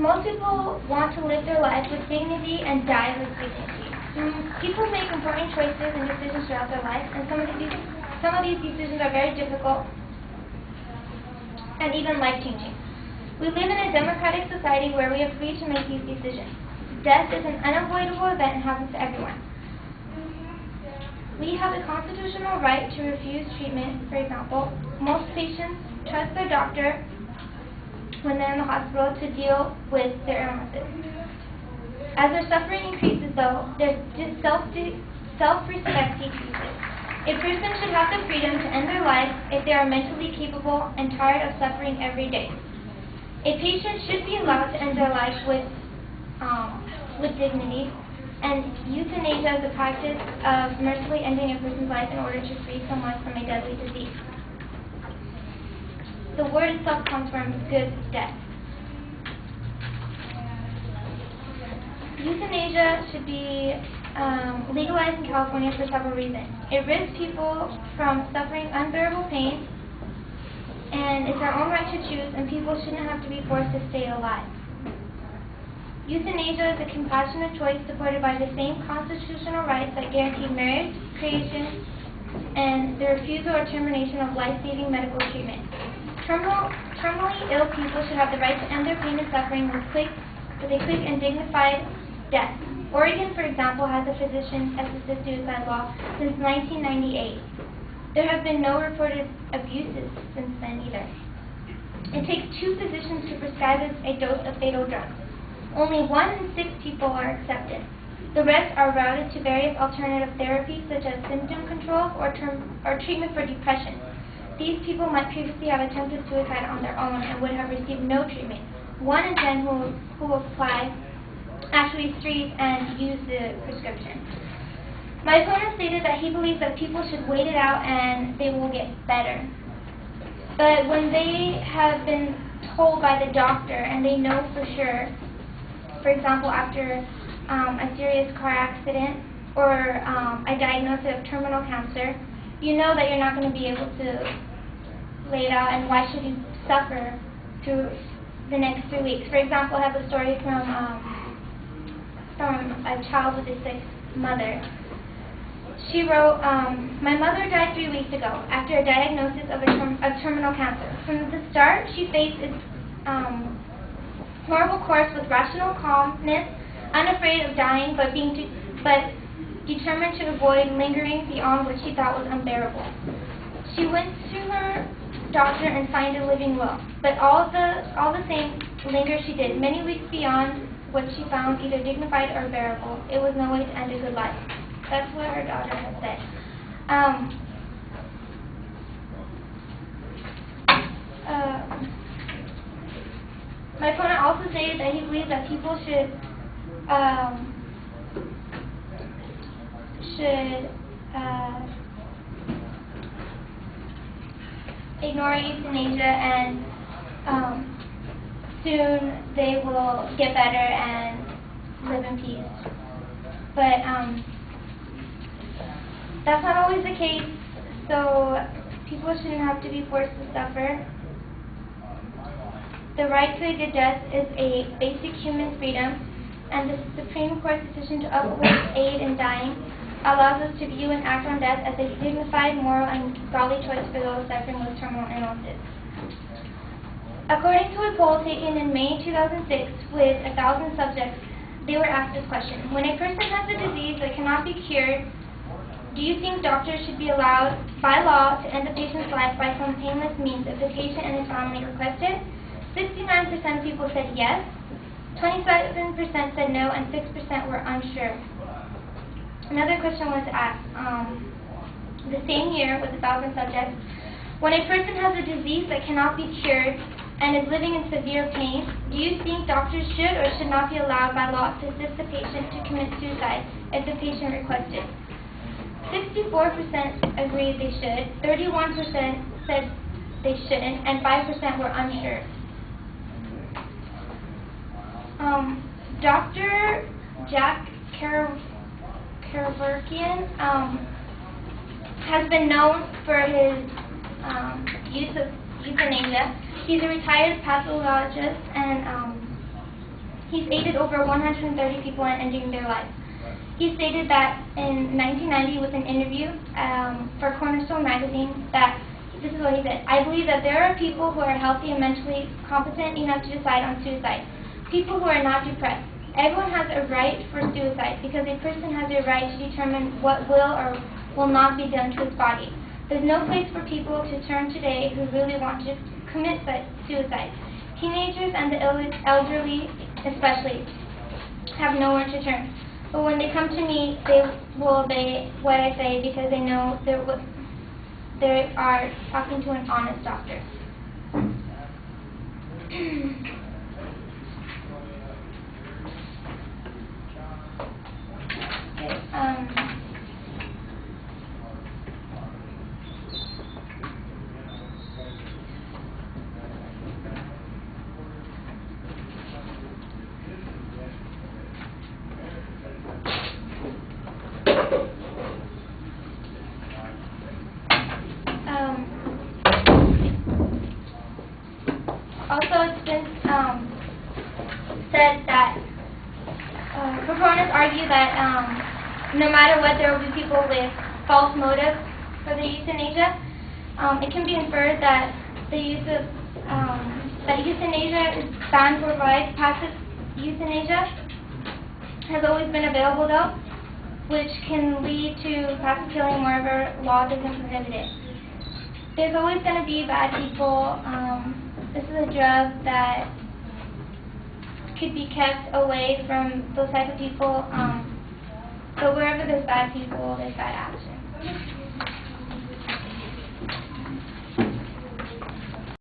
Most people want to live their life with dignity and die with dignity. People make important choices and decisions throughout their life, and some of these decisions are very difficult and even life-changing. We live in a democratic society where we are free to make these decisions. Death is an unavoidable event and happens to everyone. We have the constitutional right to refuse treatment, for example. Most patients trust their doctor when they're in the hospital to deal with their illnesses. As their suffering increases, though, their self-respect decreases. A person should have the freedom to end their life if they are mentally capable and tired of suffering every day. A patient should be allowed to end their life with dignity, and euthanasia is the practice of mercifully ending a person's life in order to free someone from a deadly disease. The word itself comes from good death. Euthanasia should be legalized in California for several reasons. It rids people from suffering unbearable pain, and it's our own right to choose, and people shouldn't have to be forced to stay alive. Euthanasia is a compassionate choice supported by the same constitutional rights that guarantee marriage, creation, and the refusal or termination of life-saving medical treatment. Terminally ill people should have the right to end their pain and suffering with a quick and dignified death. Oregon, for example, has a physician-assisted suicide law since 1998. There have been no reported abuses since then either. It takes 2 physicians to prescribe a dose of fatal drugs. Only 1 in 6 people are accepted. The rest are routed to various alternative therapies such as symptom control or treatment for depression. These people might previously have attempted suicide on their own and would have received no treatment. 1 in 10 who apply actually freeze and use the prescription. My opponent stated that he believes that people should wait it out and they will get better. But when they have been told by the doctor and they know for sure, for example, after a serious car accident or a diagnosis of terminal cancer, you know that you're not going to be able to lay it out, and why should you suffer through the next 3 weeks? For example, I have a story from a child with a sick mother. She wrote, my mother died 3 weeks ago after a diagnosis of terminal cancer. From the start, she faced its horrible course with rational calmness, unafraid of dying, but determined to avoid lingering beyond what she thought was unbearable. She went to her doctor and signed a living will, but all the same linger she did, many weeks beyond what she found either dignified or bearable. It was no way to end a good life. That's what her daughter had said. My opponent also stated that he believes that people should ignore euthanasia, and soon they will get better and live in peace. But that's not always the case, so people shouldn't have to be forced to suffer. The right to a good death is a basic human freedom, and the Supreme Court's decision to uphold aid in dying allows us to view and act on death as a dignified, moral, and godly choice for those suffering with terminal illnesses. According to a poll taken in May 2006 with 1,000 subjects, they were asked this question: when a person has a disease that cannot be cured, do you think doctors should be allowed by law to end the patient's life by some painless means if the patient and his family requested? 69% of people said yes, 27% said no, and 6% were unsure. Another question was asked the same year with 1,000 subjects: when a person has a disease that cannot be cured and is living in severe pain, do you think doctors should or should not be allowed by law to assist the patient to commit suicide if the patient requested? 64% agreed they should, 31% said they shouldn't, and 5% were unsure. Dr. Jack Kevorkian has been known for his use of euthanasia. He's a retired pathologist, and He's aided over 130 people in ending their lives. He stated that in 1990 with an interview for Cornerstone magazine that, this is what he said, "I believe that there are people who are healthy and mentally competent enough to decide on suicide. People who are not depressed. Everyone has a right for suicide because a person has a right to determine what will or will not be done to his body. There's no place for people to turn today who really want to commit suicide. Teenagers and the elderly especially have nowhere to turn. But when they come to me, they will obey what I say because they know they are talking to an honest doctor." Also, it's been said that proponents argue that no matter what, there will be people with false motives for the euthanasia. It can be inferred that the use of that euthanasia is banned for life. Passive euthanasia has always been available, though, which can lead to passive killing wherever law doesn't prohibit it. There's always going to be bad people. This is a drug that could be kept away from those type of people. But wherever there's bad people, there's bad action.